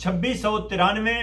2693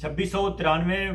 2693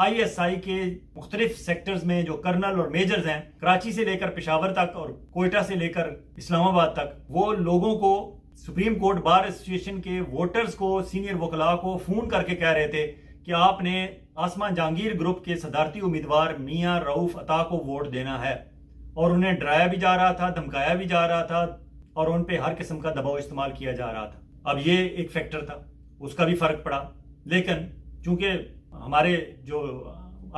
ISI کے مختلف sectors میں جو کرنل اور میجرز ہیں، کراچی سے لے کر پشاور تک اور کوئٹہ سے لے کر اسلام آباد تک، وہ لوگوں کو سپریم کورٹ بار ایسوسیشن کے ووٹرز کو، سینئر وکلاء کو فون کر کے کہہ رہے تھے کہ آپ نے آسمان جہانگیر گروپ کے صدارتی امیدوار میاں رؤوف عطا کو ووٹ دینا ہے، اور انہیں ڈرایا بھی جا رہا تھا، دھمکایا بھی جا رہا تھا، اور ان پہ ہر قسم کا دباؤ استعمال کیا جا رہا تھا۔ اب یہ ایک فیکٹر تھا، اس کا بھی فرق پڑا، لیکن چونکہ ہمارے جو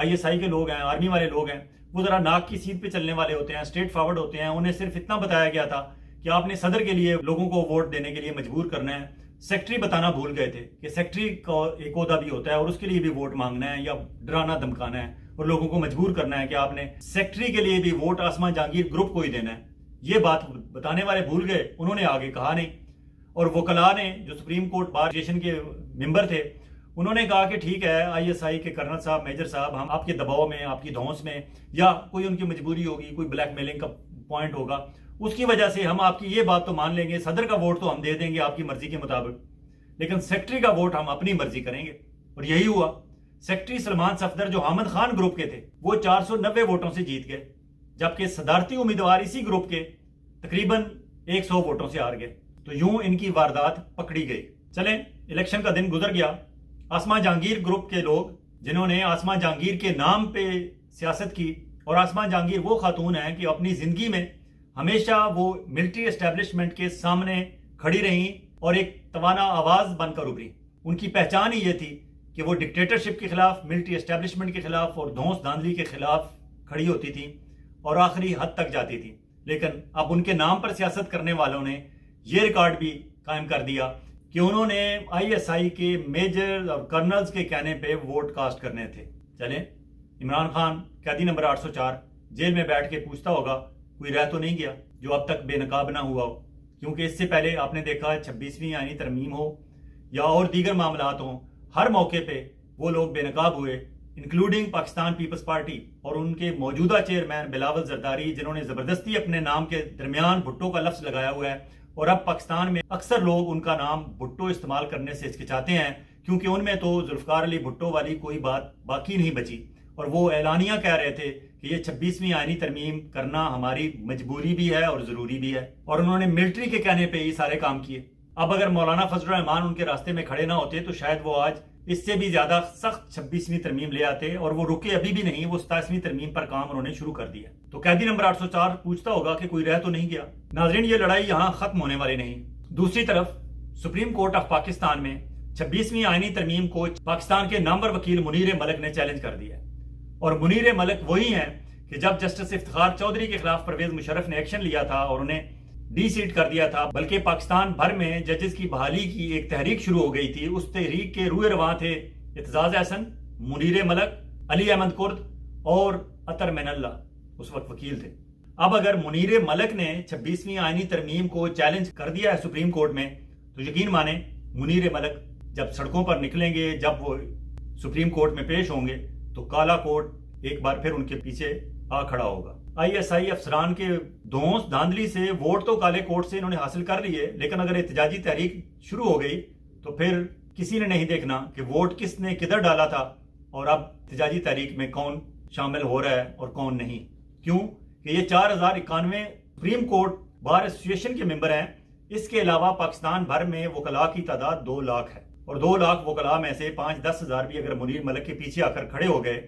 ISI کے لوگ ہیں، آرمی والے لوگ ہیں، وہ ذرا ناک کی سیدھ پہ چلنے والے ہوتے ہیں، اسٹریٹ فارورڈ ہوتے ہیں، انہیں صرف اتنا بتایا گیا تھا کہ آپ نے صدر کے لیے لوگوں کو ووٹ دینے کے لیے مجبور کرنا ہے۔ سیکٹری بتانا بھول گئے تھے کہ سیکٹری کا ایک عہدہ بھی ہوتا ہے اور اس کے لیے بھی ووٹ مانگنا ہے یا ڈرانا دھمکانا ہے اور لوگوں کو مجبور کرنا ہے کہ آپ نے سیکٹری کے لیے بھی ووٹ آسمان جہانگیر گروپ کو ہی دینا ہے۔ یہ بات بتانے والے بھول گئے، انہوں نے آگے کہا نہیں، اور وکلاء نے جو سپریم کورٹ بار ایسوسیشن کے ممبر تھے، انہوں نے کہا کہ ٹھیک ہے ISI کے کرنل صاحب، میجر صاحب، ہم آپ کے دباؤ میں، آپ کی دھونس میں، یا کوئی ان کی مجبوری ہوگی، کوئی بلیک میلنگ کا پوائنٹ ہوگا، اس کی وجہ سے ہم آپ کی یہ بات تو مان لیں گے، صدر کا ووٹ تو ہم دے دیں گے آپ کی مرضی کے مطابق، لیکن سیکٹری کا ووٹ ہم اپنی مرضی کریں گے۔ اور یہی ہوا۔ سیکٹری سلمان صفدر جو حامد خان گروپ کے تھے، وہ 490 ووٹوں سے جیت گئے، جبکہ صدارتی امیدوار اسی گروپ کے تقریباً 100 ووٹوں سے ہار گئے۔ تو یوں ان کی واردات پکڑی گئی۔ چلیں، الیکشن کا دن گزر گیا، آسمان جہانگیر گروپ کے لوگ جنہوں نے آسمان جہانگیر کے نام پہ سیاست کی، اور آسمان جہانگیر وہ خاتون ہیں کہ اپنی زندگی میں ہمیشہ وہ ملٹری اسٹیبلشمنٹ کے سامنے کھڑی رہیں اور ایک توانا آواز بن کر ابھری۔ ان کی پہچان ہی یہ تھی کہ وہ ڈکٹیٹرشپ کے خلاف، ملٹری اسٹیبلشمنٹ کے خلاف اور دھونس دھاندلی کے خلاف کھڑی ہوتی تھیں اور آخری حد تک جاتی تھیں۔ لیکن اب ان کے نام پر سیاست کرنے والوں نے یہ ریکارڈ بھی قائم کر دیا کہ انہوں نے ISI کے میجر اور کرنلز کے کہنے پہ ووٹ کاسٹ کرنے تھے۔ چلیں، عمران خان قیدی نمبر 804 جیل میں بیٹھ کے پوچھتا ہوگا کوئی رہ تو نہیں گیا جو اب تک بے نقاب نہ ہوا ہو، کیونکہ اس سے پہلے آپ نے دیکھا 26ویں آئینی ترمیم ہو یا اور دیگر معاملات ہوں، ہر موقع پہ وہ لوگ بے نقاب ہوئے، انکلوڈنگ پاکستان پیپلز پارٹی اور ان کے موجودہ چیئرمین بلاول زرداری، جنہوں نے زبردستی اپنے نام کے درمیان بھٹو کا لفظ لگایا ہوا ہے، اور اب پاکستان میں اکثر لوگ ان کا نام بھٹو استعمال کرنے سے ہچکچاتے ہیں، کیونکہ ان میں تو ذوالفقار علی بھٹو والی کوئی بات باقی نہیں بچی، اور وہ اعلانیہ کہہ رہے تھے کہ یہ 26ویں آئینی ترمیم کرنا ہماری مجبوری بھی ہے اور ضروری بھی ہے، اور انہوں نے ملٹری کے کہنے پہ یہ سارے کام کیے۔ اب اگر مولانا فضل الرحمان ان کے راستے میں کھڑے نہ ہوتے تو شاید وہ آج اس سے بھی زیادہ سخت 26ویں ترمیم لے آتے، اور وہ رکے ابھی بھی نہیں، وہ 27ویں ترمیم پر کام انہوں نے شروع کر دیا۔ تو قیدی نمبر 804 پوچھتا ہوگا کہ کوئی رہ تو نہیں گیا۔ ناظرین، یہ لڑائی یہاں ختم ہونے والی نہیں۔ دوسری طرف سپریم کورٹ آف پاکستان میں 26ویں آئینی ترمیم کو پاکستان کے نامور وکیل منیر ملک نے چیلنج کر دیا ہے، اور منیر ملک وہی ہیں کہ جب جسٹس افتخار چودھری کے خلاف پرویز مشرف نے ایکشن لیا تھا اور انہیں ڈی سیٹ کر دیا تھا، بلکہ پاکستان بھر میں ججز کی بحالی کی ایک تحریک شروع ہو گئی تھی، اس تحریک کے روئے رواں تھے اعتزاز احسن، منیر ملک، علی احمد کرد اور اطہر من اللہ، اس وقت وکیل تھے۔ اب اگر منیر ملک نے 26ویں آئینی ترمیم کو چیلنج کر دیا ہے سپریم کورٹ میں، تو یقین مانیں منیر ملک جب سڑکوں پر نکلیں گے، جب وہ سپریم کورٹ میں پیش ہوں گے، تو کالا کوٹ ایک بار پھر ان کے پیچھے آ کھڑا ہوگا۔ ISI افسران کے دھونس دھاندلی سے ووٹ تو کالے کوٹ سے انہوں نے حاصل کر لیے، لیکن اگر احتجاجی تحریک شروع ہو گئی تو پھر کسی نے نہیں دیکھنا کہ ووٹ کس نے کدھر ڈالا تھا اور اب احتجاجی تحریک میں کون شامل ہو رہا ہے اور کون نہیں۔ کیوں کہ یہ 4091 سپریم کورٹ بار ایسوسیشن کے ممبر ہیں، اس کے علاوہ پاکستان بھر میں وکلاء کی تعداد 2 لاکھ ہے، اور 2 لاکھ وکلاء میں سے 5-10 ہزار بھی اگر منیر ملک کے پیچھے آ کر کھڑے ہو گئے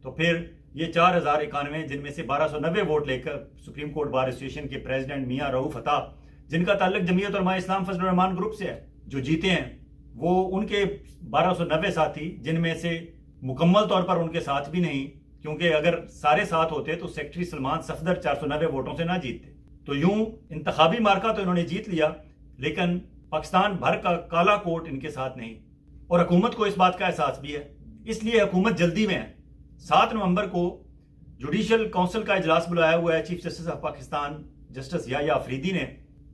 تو پھر یہ 4091 جن میں سے 1290 ووٹ لے کر سپریم کورٹ بار ایسوسیشن کے پریزیڈنٹ میاں رؤوف عطا، جن کا تعلق جمعیت علماء اسلام فضل الرحمان گروپ سے ہے، جو جیتے ہیں، وہ ان کے 1290 ساتھی، جن میں سے مکمل طور پر ان کے ساتھ بھی نہیں، کیونکہ اگر سارے ساتھ ہوتے تو سیکٹری سلمان صفدر 490 ووٹوں سے نہ جیتتے۔ تو یوں انتخابی مارکہ تو انہوں نے جیت لیا، لیکن پاکستان بھر کا کالا کوٹ ان کے ساتھ نہیں، اور حکومت کو اس بات کا احساس بھی ہے، اس لیے حکومت جلدی میں ہے۔ 7 نومبر کو جوڈیشل کونسل کا اجلاس بلایا ہوا ہے chief justice of Pakistan justice Yahya Afridi نے،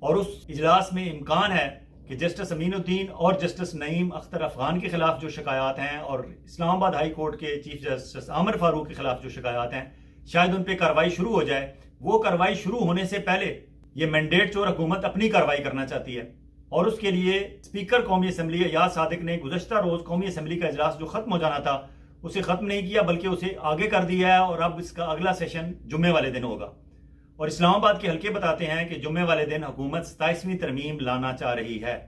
اور اس اجلاس میں امکان ہے کہ جسٹس امین الدین اور جسٹس نعیم اختر افغان کے خلاف جو شکایات ہیں، اور اسلام آباد ہائی کورٹ کے چیف جسٹس عامر فاروق کے خلاف جو شکایات ہیں، شاید ان پہ کارروائی شروع ہو جائے۔ وہ کارروائی شروع ہونے سے پہلے یہ مینڈیٹ چور حکومت اپنی کارروائی کرنا چاہتی ہے، اور اس کے لیے اسپیکر قومی اسمبلی ایاز صادق نے گزشتہ روز قومی اسمبلی کا اجلاس جو ختم ہو جانا تھا، اسے ختم نہیں کیا بلکہ اسے آگے کر دیا ہے، اور اب اس کا اگلا سیشن جمعے والے دن ہوگا۔ اور اسلام آباد کے حلقے بتاتے ہیں کہ جمعے والے دن حکومت 27ویں ترمیم لانا چاہ رہی ہے،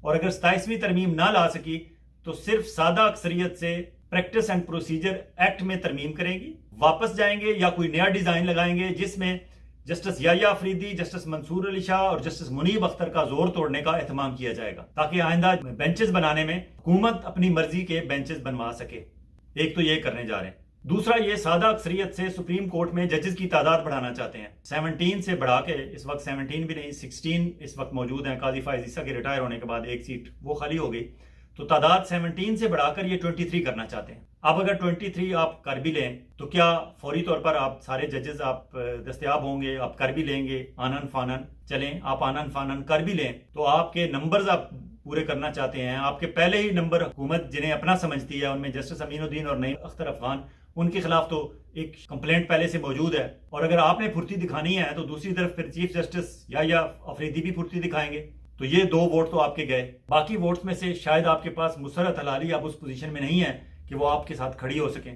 اور اگر 27ویں ترمیم نہ لا سکی تو صرف سادہ اکثریت سے پریکٹس اینڈ پروسیجر ایکٹ میں ترمیم کریں گی، واپس جائیں گے یا کوئی نیا ڈیزائن لگائیں گے جس میں جسٹس یحییٰ آفریدی، جسٹس منصور علی شاہ اور جسٹس منیب اختر کا زور توڑنے کا اہتمام کیا جائے گا، تاکہ آئندہ بینچز بنانے میں حکومت اپنی مرضی کے بینچز بنوا سکے۔ ایک تو یہ کرنے جا رہے ہیں، دوسرا یہ سادہ اکثریت سے سپریم کورٹ میں ججز کی تعداد بڑھانا چاہتے ہیں، 17 سے بڑھا کے، اس وقت 17 بھی نہیں 16 اس وقت موجود ہیں، قاضی فائز عیسیٰ کے ریٹائر ہونے کے بعد ایک سیٹ وہ خالی ہو گئی، تو تعداد 17 سے بڑھا کر یہ 23 کرنا چاہتے ہیں۔ اب اگر 23 آپ کر بھی لیں تو کیا فوری طور پر آپ سارے ججز آپ دستیاب ہوں گے؟ آپ کر بھی لیں گے آنن فانن؟ چلیں آپ آنن فانن کر بھی لیں تو آپ کے نمبرز آپ پورے کرنا چاہتے ہیں، آپ کے پہلے ہی نمبر حکومت جنہیں اپنا سمجھتی ہے، ان میں جسٹس امین الدین اور نعیم اختر افغان، ان کے خلاف تو ایک کمپلینٹ پہلے سے موجود ہے، اور اگر آپ نے پھرتی دکھانی ہے تو دوسری طرف پھر چیف جسٹس یحییٰ آفریدی بھی پھرتی دکھائیں گے، تو یہ 2 ووٹ تو آپ کے گئے۔ باقی ووٹس میں سے شاید آپ کے پاس مسرت حلالی اب اس پوزیشن میں نہیں ہے کہ وہ آپ کے ساتھ کھڑی ہو سکیں،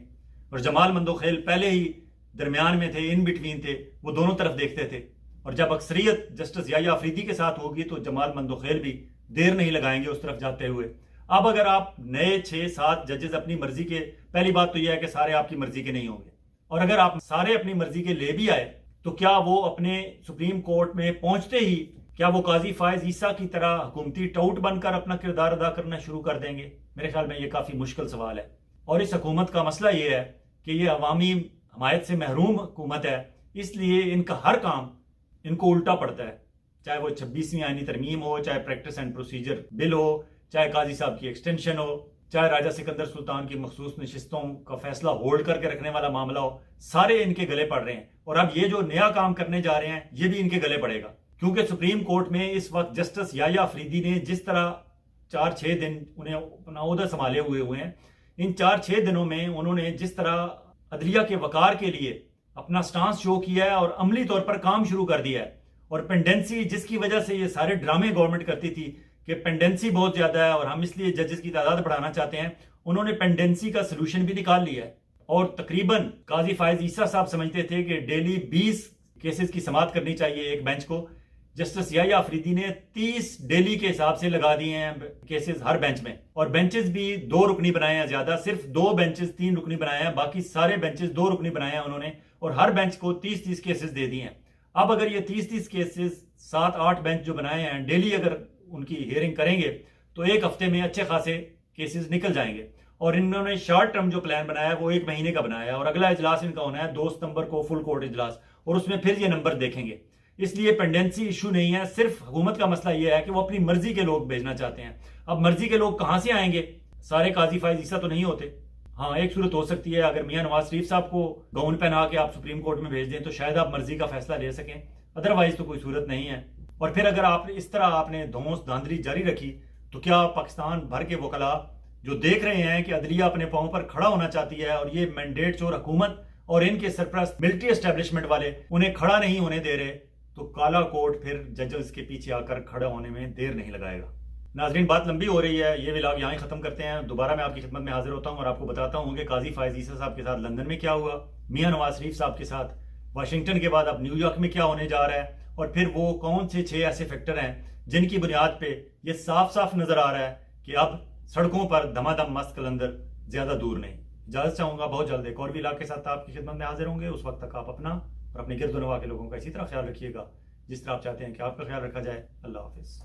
اور جمال مندوخیل پہلے ہی درمیان میں تھے، ان بٹوین تھے، وہ دونوں طرف دیکھتے تھے، اور جب اکثریت جسٹس یحییٰ آفریدی کے ساتھ ہوگی تو جمال مندوخیل بھی دیر نہیں لگائیں گے اس طرف جاتے ہوئے۔ اب اگر آپ نئے 6-7 ججز اپنی مرضی کے، پہلی بات تو یہ ہے کہ سارے آپ کی مرضی کے نہیں ہوں گے، اور اگر آپ سارے اپنی مرضی کے لے بھی آئے تو کیا وہ اپنے سپریم کورٹ میں پہنچتے ہی کیا وہ قاضی فائز عیسیٰ کی طرح حکومتی ٹاؤٹ بن کر اپنا کردار ادا کرنا شروع کر دیں گے؟ میرے خیال میں یہ کافی مشکل سوال ہے، اور اس حکومت کا مسئلہ یہ ہے کہ یہ عوامی حمایت سے محروم حکومت ہے، اس لیے ان کا ہر کام ان کو الٹا پڑتا ہے، چاہے وہ 26ویں آئینی ترمیم ہو، چاہے پریکٹس اینڈ پروسیجر بل ہو، چاہے قاضی صاحب کی ایکسٹینشن ہو، چاہے راجہ سکندر سلطان کی مخصوص نشستوں کا فیصلہ ہولڈ کر کے رکھنے والا معاملہ ہو، سارے ان کے گلے پڑ رہے ہیں، اور اب یہ جو نیا کام کرنے جا رہے ہیں یہ بھی ان کے گلے پڑے گا، کیونکہ سپریم کورٹ میں اس وقت جسٹس یحییٰ آفریدی نے جس طرح 4-6 دن انہیں اپنا عہدہ سنبھالے ہوئے ہیں، ان 4-6 دنوں میں انہوں نے جس طرح عدلیہ کے وقار کے لیے اپنا سٹانس شو کیا ہے اور عملی طور پر کام شروع کر دیا ہے، اور پینڈنسی جس کی وجہ سے یہ سارے ڈرامے گورنمنٹ کرتی تھی کہ پینڈنسی بہت زیادہ ہے اور ہم اس لیے ججز کی تعداد بڑھانا چاہتے ہیں، انہوں نے پینڈنسی کا سلوشن بھی نکال لیا ہے، اور تقریباً قاضی فائز عیسیٰ صاحب سمجھتے تھے کہ ڈیلی 20 کیسز کی سماعت کرنی چاہیے ایک بینچ کو، جسٹس یحییٰ آفریدی نے 30 ڈیلی کے حساب سے لگا دیے ہیں کیسز ہر بینچ میں، اور بینچز بھی 2 رکنی بنائے ہیں، زیادہ صرف 2 بینچز 3 رکنی بنائے ہیں، باقی سارے بینچز 2 رکنی بنائے ہیں انہوں نے، اور ہر بینچ کو 30 کیسز دے دیے ہیں۔ اب اگر یہ 30 کیسز 7-8 بینچ جو بنائے ہیں ڈیلی اگر ان کی ہیئرنگ کریں گے تو ایک ہفتے میں اچھے خاصے کیسز نکل جائیں گے، اور انہوں نے شارٹ ٹرم جو پلان بنایا ہے وہ 1 مہینے کا بنایا ہے، اور اگلا اجلاس ان کا ہونا ہے 2 ستمبر کو فل کورٹ اجلاس، اور اس میں پھر یہ نمبر دیکھیں گے، اس لیے پینڈنسی ایشو نہیں ہے، صرف حکومت کا مسئلہ یہ ہے کہ وہ اپنی مرضی کے لوگ بھیجنا چاہتے ہیں۔ اب مرضی کے لوگ کہاں سے آئیں گے؟ سارے قاضی فائز عیسیٰ تو نہیں ہوتے، ہاں ایک صورت ہو سکتی ہے اگر میاں نواز شریف صاحب کو گاؤن پہنا کے آپ سپریم کورٹ میں بھیج دیں تو شاید آپ مرضی کا فیصلہ لے سکیں، ادروائز تو کوئی صورت نہیں ہے۔ اور پھر اگر آپ اس طرح آپ نے دھونس دھاندلی جاری رکھی تو کیا پاکستان بھر کے وکلاء جو دیکھ رہے ہیں کہ عدلیہ اپنے پاؤں پر کھڑا ہونا چاہتی ہے اور یہ مینڈیٹ چور حکومت اور ان کے سرپرست ملٹری اسٹیبلشمنٹ والے انہیں کھڑا نہیں ہونے دے رہے، تو کالا کوٹ پھر ججز کے پیچھے آ کر کھڑا ہونے میں دیر نہیں لگائے گا۔ ناظرین بات لمبی ہو رہی ہے، یہ ولاگ یہاں ہی ختم کرتے ہیں، دوبارہ میں آپ کی خدمت میں حاضر ہوتا ہوں اور آپ کو بتاتا ہوں کہ قاضی فائز عیسیٰ صاحب کے ساتھ لندن میں کیا ہوا، میاں نواز شریف صاحب کے ساتھ واشنگٹن کے بعد اب نیو یارک میں کیا ہونے جا رہا ہے، اور پھر وہ کون سے 6 ایسے فیکٹر ہیں جن کی بنیاد پہ یہ صاف صاف نظر آ رہا ہے کہ اب سڑکوں پر دھما دم مست قلندر زیادہ دور نہیں۔ اجازت چاہوں گا، بہت جلد ایک اور بھی ولاگ کے ساتھ آپ کی خدمت میں حاضر ہوں گے، اس وقت تک آپ اپنا اور اپنے گرد و نواح کے لوگوں کا اسی طرح خیال رکھیے گا جس طرح آپ چاہتے ہیں کہ آپ کا خیال رکھا جائے۔ اللہ حافظ۔